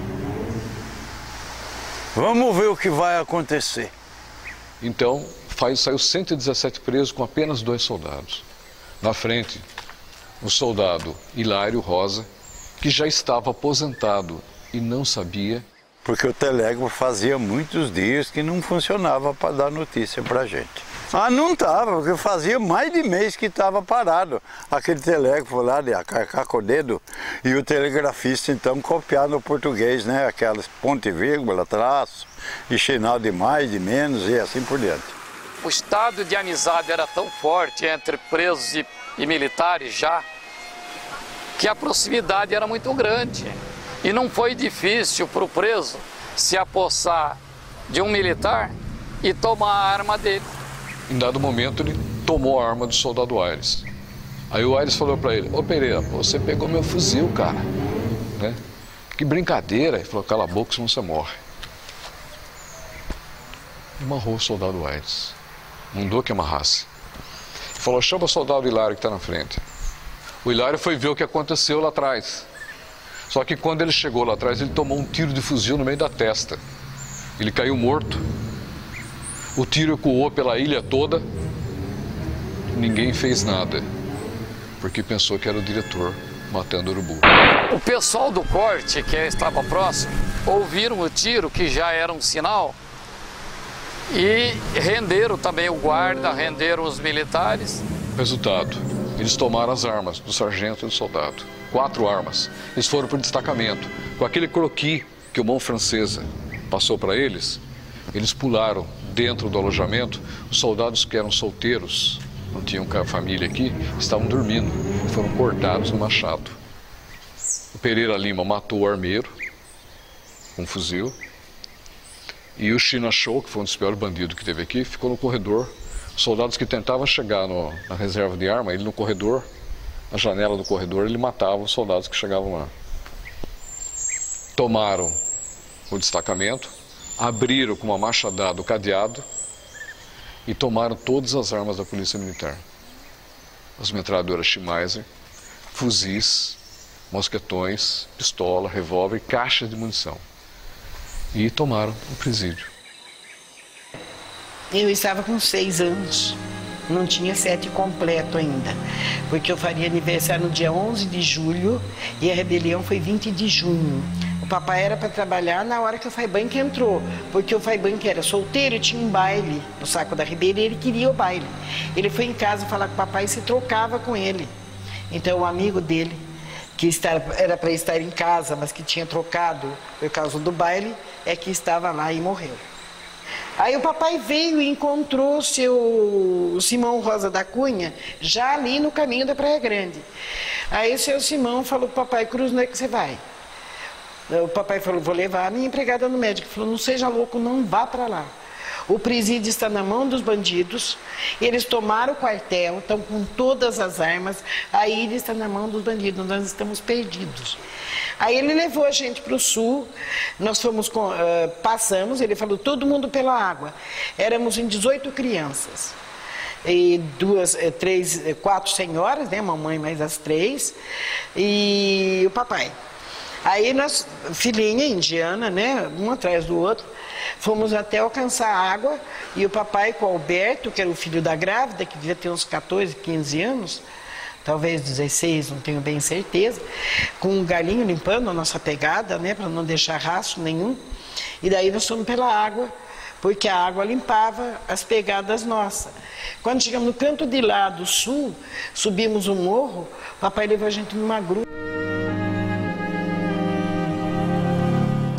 Vamos ver o que vai acontecer. Então, saiu 117 presos com apenas 2 soldados. Na frente, o soldado Hilário Rosa, que já estava aposentado e não sabia. Porque o telégrafo fazia muitos dias que não funcionava para dar notícia para a gente. Ah, não estava, porque fazia mais de mês que estava parado. Aquele telégrafo lá de acarcar com o dedo e o telegrafista então copiar no português, né? Aquelas ponto e vírgula, traço, e sinal de mais, de menos e assim por diante. O estado de amizade era tão forte entre presos e militares já, que a proximidade era muito grande. E não foi difícil para o preso se apossar de um militar e tomar a arma dele. Em dado momento, ele tomou a arma do soldado Aires. Aí o Aires falou para ele: ô Pereira, você pegou meu fuzil, cara. Né? Que brincadeira. Ele falou: cala a boca, senão você morre. E amarrou o soldado Aires. Mandou que amarrasse. Falou: chama o soldado Hilário que está na frente. O Hilário foi ver o que aconteceu lá atrás. Só que quando ele chegou lá atrás, ele tomou um tiro de fuzil no meio da testa. Ele caiu morto. O tiro ecoou pela ilha toda. Ninguém fez nada, porque pensou que era o diretor matando o urubu. O pessoal do corte, que estava próximo, ouviram o tiro, que já era um sinal, e renderam também o guarda, renderam os militares. Resultado, eles tomaram as armas do sargento e do soldado. 4 armas. Eles foram para o destacamento. Com aquele croquis que o mão francesa passou para eles, eles pularam dentro do alojamento. Os soldados que eram solteiros, não tinham família aqui, estavam dormindo e foram cortados no machado. O Pereira Lima matou o armeiro com um fuzil. E o China Show, que foi um dos piores bandidos que teve aqui, ficou no corredor. Os soldados que tentavam chegar na reserva de arma, ele no corredor, na janela do corredor, ele matava os soldados que chegavam lá. Tomaram o destacamento, abriram com uma machadada o cadeado e tomaram todas as armas da Polícia Militar. As metralhadoras Schmeiser, fuzis, mosquetões, pistola, revólver e caixas de munição. E tomaram o presídio. Eu estava com 6 anos, não tinha 7 completo ainda, porque eu faria aniversário no dia 11 de julho e a rebelião foi 20 de junho. O papai era para trabalhar na hora que o Faibank entrou, porque o Faibank era solteiro e tinha um baile no Saco da Ribeira e ele queria o baile. Ele foi em casa falar com o papai e se trocava com ele. Então o amigo dele, que era para estar em casa, mas que tinha trocado por causa do baile, é que estava lá e morreu. Aí o papai veio e encontrou o Simão Rosa da Cunha já ali no caminho da Praia Grande. Aí o seu Simão falou pro papai: Cruz, onde é que você vai? O papai falou: vou levar a minha empregada no médico. Ele falou: não seja louco, não vá para lá. O presídio está na mão dos bandidos, eles tomaram o quartel, estão com todas as armas, a ilha está na mão dos bandidos, nós estamos perdidos. Aí ele levou a gente para o sul, nós passamos, ele falou: todo mundo pela água. Éramos em 18 crianças, e 4 senhoras, né, mamãe mais as 3, e o papai. Aí nós, filhinha indiana, né, um atrás do outro, fomos até alcançar a água e o papai com o Alberto, que era o filho da grávida, que devia ter uns 14, 15 anos, talvez 16, não tenho bem certeza, com um galinho limpando a nossa pegada, né, para não deixar rastro nenhum. E daí nós fomos pela água, porque a água limpava as pegadas nossas. Quando chegamos no canto de lá do sul, subimos um morro, o papai levou a gente numa gruta.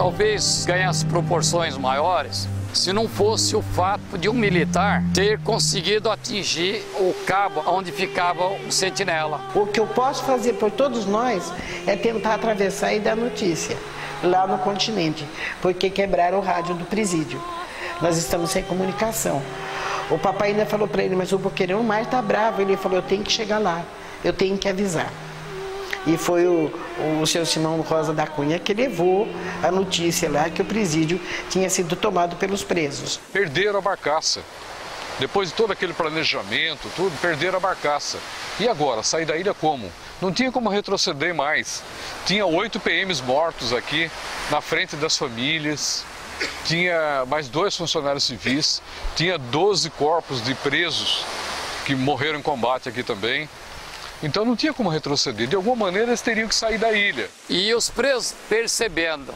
talvez ganhasse proporções maiores se não fosse o fato de um militar ter conseguido atingir o cabo onde ficava o sentinela. O que eu posso fazer por todos nós é tentar atravessar e dar notícia lá no continente, porque quebraram o rádio do presídio. Nós estamos sem comunicação. O papai ainda falou para ele, mas o Boqueirão Mar está bravo. Ele falou, eu tenho que chegar lá, eu tenho que avisar. E foi o seu Simão Rosa da Cunha que levou a notícia lá que o presídio tinha sido tomado pelos presos. Perderam a barcaça. Depois de todo aquele planejamento, tudo, perderam a barcaça. E agora, sair da ilha como? Não tinha como retroceder mais. Tinha 8 PMs mortos aqui, na frente das famílias. Tinha mais 2 funcionários civis. Tinha 12 corpos de presos que morreram em combate aqui também. Então não tinha como retroceder. De alguma maneira eles teriam que sair da ilha. E os presos, percebendo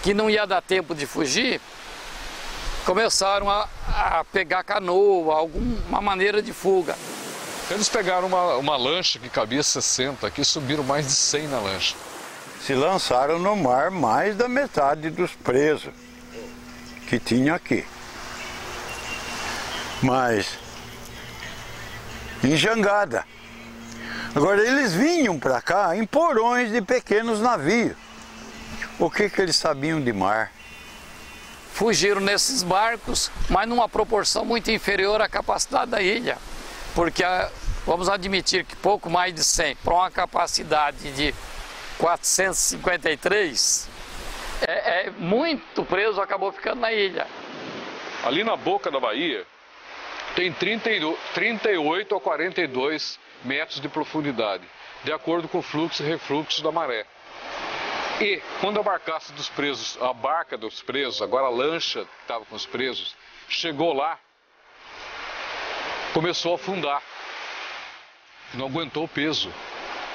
que não ia dar tempo de fugir, começaram a pegar canoa, alguma maneira de fuga. Eles pegaram uma lancha que cabia 60, aqui subiram mais de 100 na lancha. Se lançaram no mar mais da metade dos presos que tinha aqui. Mas em jangada. Agora eles vinham para cá em porões de pequenos navios. O que eles sabiam de mar? Fugiram nesses barcos, mas numa proporção muito inferior à capacidade da ilha. Porque vamos admitir que pouco mais de 100 para uma capacidade de 453, muito preso acabou ficando na ilha. Ali na boca da baía tem 38 a 42 metros de profundidade, de acordo com o fluxo e refluxo da maré. E quando a barcaça dos presos, a barca dos presos, agora a lancha que estava com os presos, chegou lá, começou a afundar. Não aguentou o peso.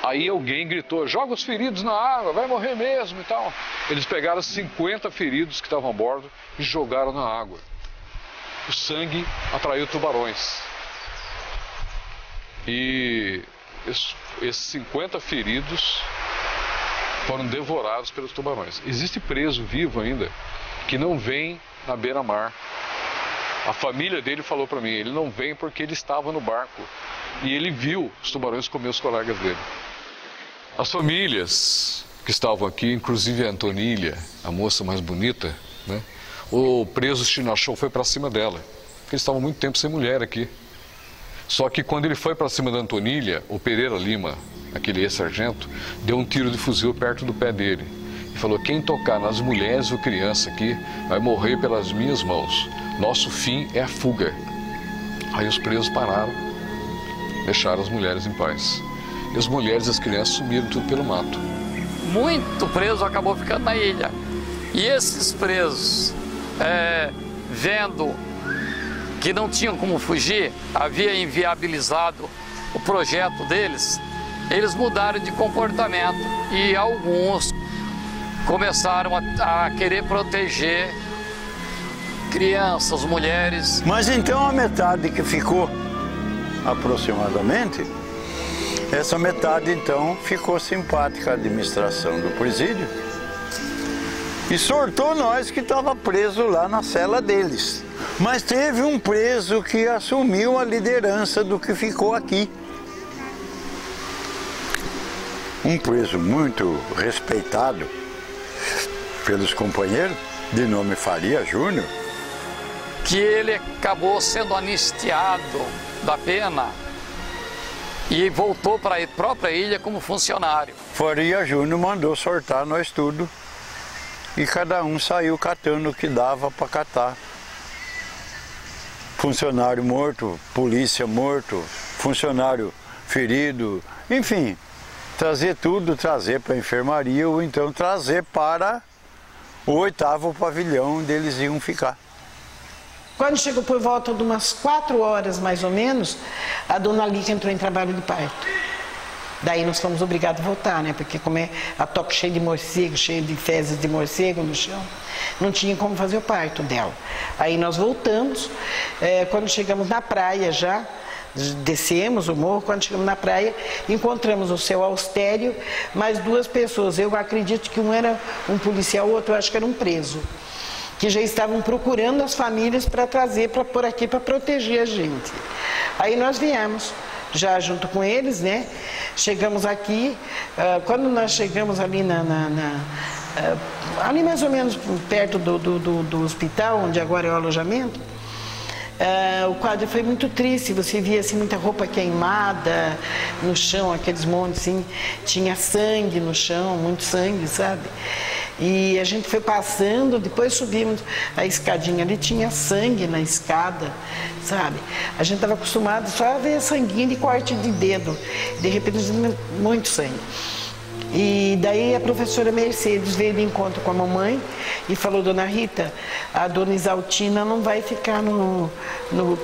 Aí alguém gritou, joga os feridos na água, vai morrer mesmo e tal. Eles pegaram 50 feridos que estavam a bordo e jogaram na água. O sangue atraiu tubarões. E esses 50 feridos foram devorados pelos tubarões. Existe preso vivo ainda que não vem na beira-mar. A família dele falou para mim, ele não vem porque ele estava no barco e ele viu os tubarões comer os colegas dele. As famílias que estavam aqui, inclusive a Antonília, a moça mais bonita, né? O preso Chinachou foi para cima dela, porque eles estavam muito tempo sem mulher aqui. Só que quando ele foi para cima da Antonília, o Pereira Lima, aquele ex-sargento, deu um tiro de fuzil perto do pé dele. E falou, quem tocar nas mulheres ou criança aqui, vai morrer pelas minhas mãos. Nosso fim é a fuga. Aí os presos pararam, deixaram as mulheres em paz. E as mulheres e as crianças sumiram tudo pelo mato. Muito preso acabou ficando na ilha. E esses presos, vendo que não tinham como fugir, havia inviabilizado o projeto deles, eles mudaram de comportamento e alguns começaram a querer proteger crianças, mulheres. Mas então a metade que ficou, aproximadamente, essa metade então ficou simpática à administração do presídio e sortou nós que estava preso lá na cela deles. Mas teve um preso que assumiu a liderança do que ficou aqui. Um preso muito respeitado pelos companheiros, de nome Faria Júnior. Que ele acabou sendo anistiado da pena e voltou para a própria ilha como funcionário. Faria Júnior mandou sortar nós tudo e cada um saiu catando o que dava para catar. Funcionário morto, polícia morto, funcionário ferido, enfim, trazer tudo, trazer para a enfermaria ou então trazer para o 8º pavilhão onde eles iam ficar. Quando chegou por volta de umas 4 horas, mais ou menos, a dona Lídia entrou em trabalho de parto. Daí nós fomos obrigados a voltar, né? Porque como a toca cheia de morcego, cheia de fezes de morcego no chão, não tinha como fazer o parto dela. Aí nós voltamos, quando chegamos na praia já, descemos o morro, quando chegamos na praia, encontramos o seu Austério, mais 2 pessoas. Eu acredito que um era um policial, o outro acho que era um preso, que já estavam procurando as famílias para trazer para por aqui para proteger a gente. Aí nós viemos, já junto com eles, né? Chegamos aqui, quando nós chegamos ali ali mais ou menos perto do hospital, onde agora é o alojamento, o quadro foi muito triste. Você via assim, muita roupa queimada no chão, aqueles montes assim, tinha sangue no chão, muito sangue, sabe? E a gente foi passando, depois subimos a escadinha ali, tinha sangue na escada, sabe? A gente estava acostumado só a ver sanguinho de corte de dedo, de repente muito sangue. E daí a professora Mercedes veio de encontro com a mamãe e falou: Dona Rita, a dona Isaltina não vai ficar no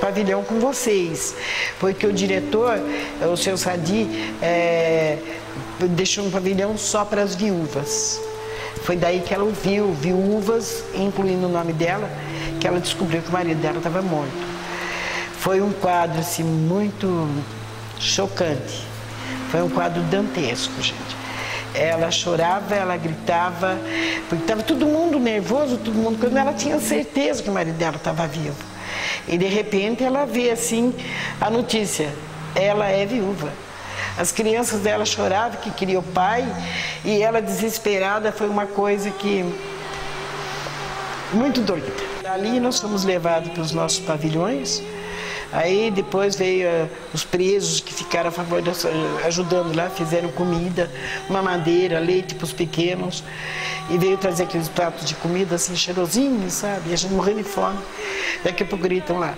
pavilhão com vocês, porque o diretor, o seu Sadi, deixou um pavilhão só para as viúvas. Foi daí que ela ouviu viúvas, incluindo o nome dela, que ela descobriu que o marido dela estava morto. Foi um quadro assim, muito chocante, foi um quadro dantesco, gente. Ela chorava, ela gritava, porque estava todo mundo nervoso, todo mundo, quando ela tinha certeza que o marido dela estava vivo. E de repente ela vê assim a notícia: ela é viúva. As crianças dela choravam que queria o pai, e ela desesperada. Foi uma coisa que muito doida. Ali nós fomos levados para os nossos pavilhões. Aí depois veio os presos que ficaram a favor, ajudando lá, fizeram comida, mamadeira, leite para os pequenos. E veio trazer aqueles pratos de comida assim, cheirosinhos, sabe? E a gente morrendo de fome. Daqui a pouco gritam lá: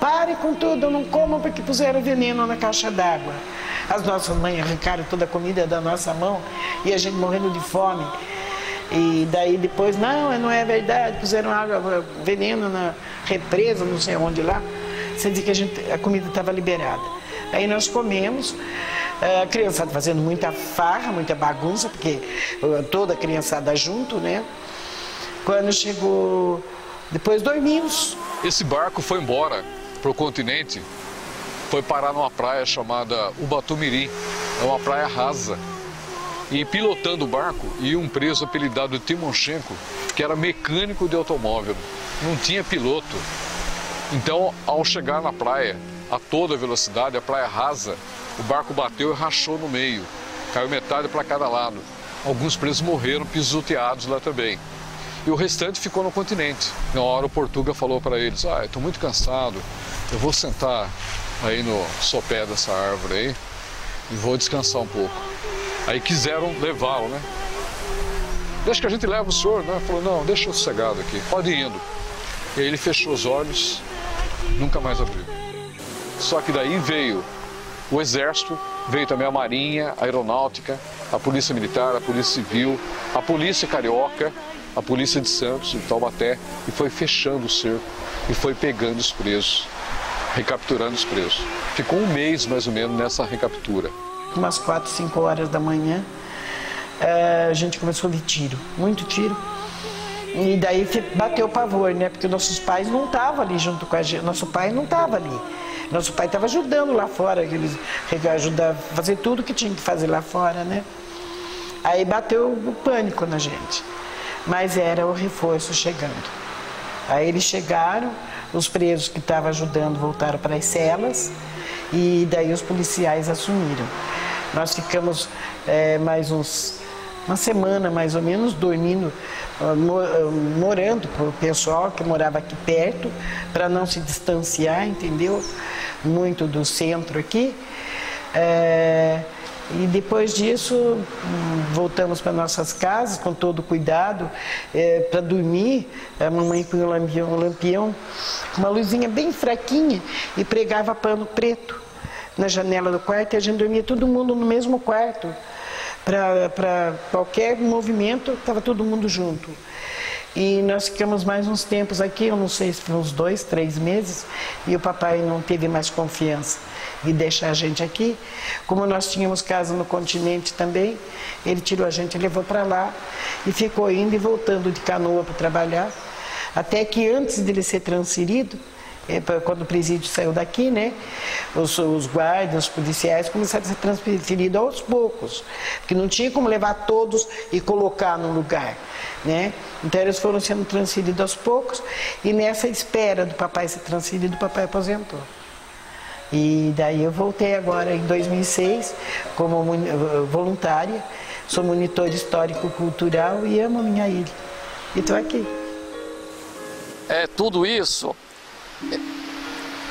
pare com tudo, não comam porque puseram veneno na caixa d'água. As nossas mães arrancaram toda a comida da nossa mão e a gente morrendo de fome. E daí depois: não é verdade, puseram água, veneno na represa, não sei onde lá. Você diz que a comida estava liberada. Aí nós comemos, a criançada fazendo muita farra, muita bagunça, porque toda a criançada junto, né? Quando chegou, depois dormimos. Esse barco foi embora para o continente, foi parar numa praia chamada Ubatumirim, é uma praia rasa. E pilotando o barco ia um preso apelidado de Timonchenko, que era mecânico de automóvel, não tinha piloto. Então, ao chegar na praia, a toda velocidade, a praia rasa, o barco bateu e rachou no meio. Caiu metade para cada lado. Alguns presos morreram pisoteados lá também. E o restante ficou no continente. Na hora o Portuga falou para eles: eu estou muito cansado, eu vou sentar aí no sopé dessa árvore aí e vou descansar um pouco. Aí quiseram levá-lo, né? Deixa que a gente leva o senhor, né? Falou: não, deixa eu sossegado aqui, pode ir indo. E aí ele fechou os olhos, nunca mais abriu. Só que daí veio o Exército, veio também a Marinha, a Aeronáutica, a Polícia Militar, a Polícia Civil, a Polícia Carioca, a Polícia de Santos, de Taubaté, e foi fechando o cerco e foi pegando os presos, recapturando os presos. Ficou um mês mais ou menos nessa recaptura. Umas 4, 5 horas da manhã, a gente começou a ouvir tiro, muito tiro. E daí bateu o pavor, né? Porque nossos pais não estavam ali junto com a gente. Nosso pai não estava ali. Nosso pai estava ajudando lá fora, eles ajudavam a fazer tudo que tinha que fazer lá fora, né? Aí bateu o pânico na gente. Mas era o reforço chegando. Aí eles chegaram, os presos que estavam ajudando voltaram para as celas e daí os policiais assumiram. Nós ficamos mais uma semana mais ou menos dormindo, morando com o pessoal que morava aqui perto, para não se distanciar, entendeu? Muito do centro aqui. E depois disso, voltamos para nossas casas com todo cuidado, para dormir. A mamãe punha um lampião, uma luzinha bem fraquinha, e pregava pano preto na janela do quarto, e a gente dormia todo mundo no mesmo quarto. Para qualquer movimento, estava todo mundo junto. E nós ficamos mais uns tempos aqui, eu não sei se foi uns 2, 3 meses, e o papai não teve mais confiança de deixar a gente aqui. Como nós tínhamos casa no continente também, ele tirou a gente e levou para lá, e ficou indo e voltando de canoa para trabalhar, até que antes dele ser transferido, quando o presídio saiu daqui, né, os guardas, os policiais começaram a ser transferidos aos poucos, porque não tinha como levar todos e colocar no lugar, né? Então eles foram sendo transferidos aos poucos, e nessa espera do papai ser transferido, o papai aposentou. E daí eu voltei agora em 2006 como voluntária, sou monitor histórico-cultural e amo a minha ilha. E estou aqui. Tudo isso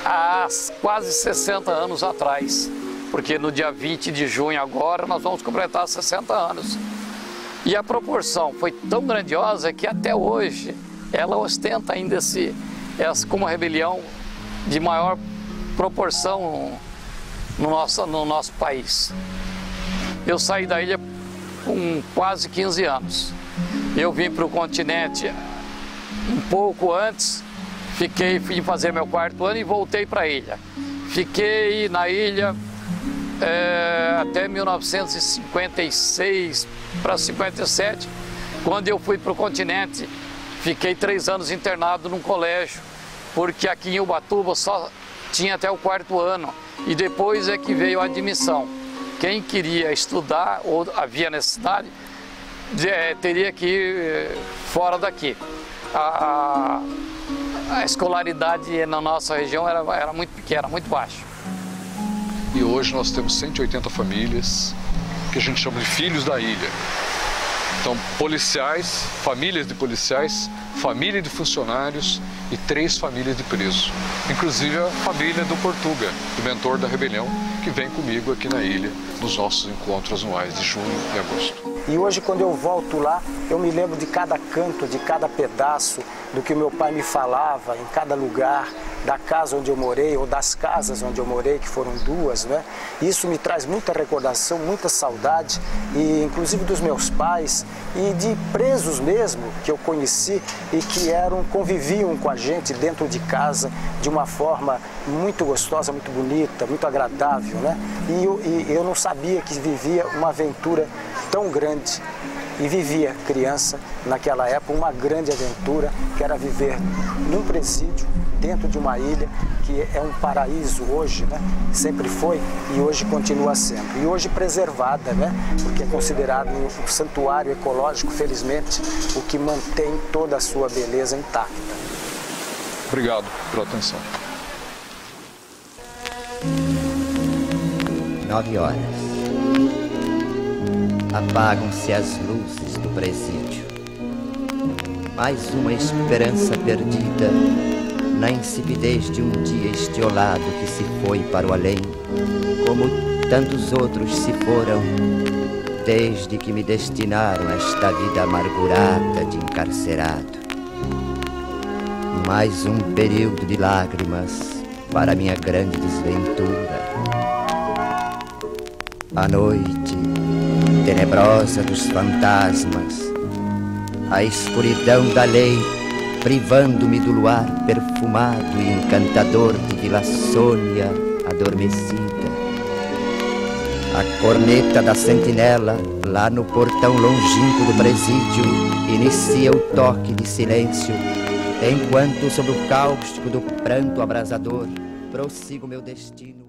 há quase 60 anos atrás, porque no dia 20 de junho agora nós vamos completar 60 anos. E a proporção foi tão grandiosa que até hoje ela ostenta ainda como uma rebelião de maior proporção no nosso país. Eu saí da ilha com quase 15 anos. Eu vim para o continente um pouco antes, fui fazer meu 4º ano e voltei para a ilha. Fiquei na ilha até 1956 para 57, quando eu fui para o continente. Fiquei 3 anos internado num colégio, porque aqui em Ubatuba só tinha até o 4º ano, e depois é que veio a admissão. Quem queria estudar, ou havia necessidade, teria que ir fora daqui. A escolaridade na nossa região era muito pequena, muito baixa. E hoje nós temos 180 famílias, que a gente chama de filhos da ilha. Então, policiais, famílias de policiais, família de funcionários e 3 famílias de presos. Inclusive a família do Portuga, do mentor da rebelião, que vem comigo aqui na ilha, nos nossos encontros anuais de junho e agosto. E hoje, quando eu volto lá, eu me lembro de cada canto, de cada pedaço, do que meu pai me falava, em cada lugar, da casa onde eu morei, ou das casas onde eu morei, que foram 2, né? Isso me traz muita recordação, muita saudade, e inclusive dos meus pais, e de presos mesmo, que eu conheci, e que conviviam com a gente dentro de casa, de uma forma muito gostosa, muito bonita, muito agradável, né? E eu não sabia que vivia uma aventura tão grande, e vivia, criança, naquela época, uma grande aventura, que era viver num presídio, dentro de uma ilha, que é um paraíso hoje, né? Sempre foi e hoje continua sendo. E hoje preservada, né? Porque é considerado um santuário ecológico, felizmente, o que mantém toda a sua beleza intacta. Obrigado pela atenção. 9 horas. Apagam-se as luzes do presídio. Mais uma esperança perdida na insipidez de um dia estiolado que se foi para o além, como tantos outros se foram, desde que me destinaram a esta vida amargurada de encarcerado. Mais um período de lágrimas para minha grande desventura. A noite tenebrosa dos fantasmas, a escuridão da lei, privando-me do luar perfumado e encantador de Vila Sônia adormecida. A corneta da sentinela, lá no portão longínquo do presídio, inicia o toque de silêncio, enquanto, sob o cáustico do pranto abrasador, prossigo meu destino.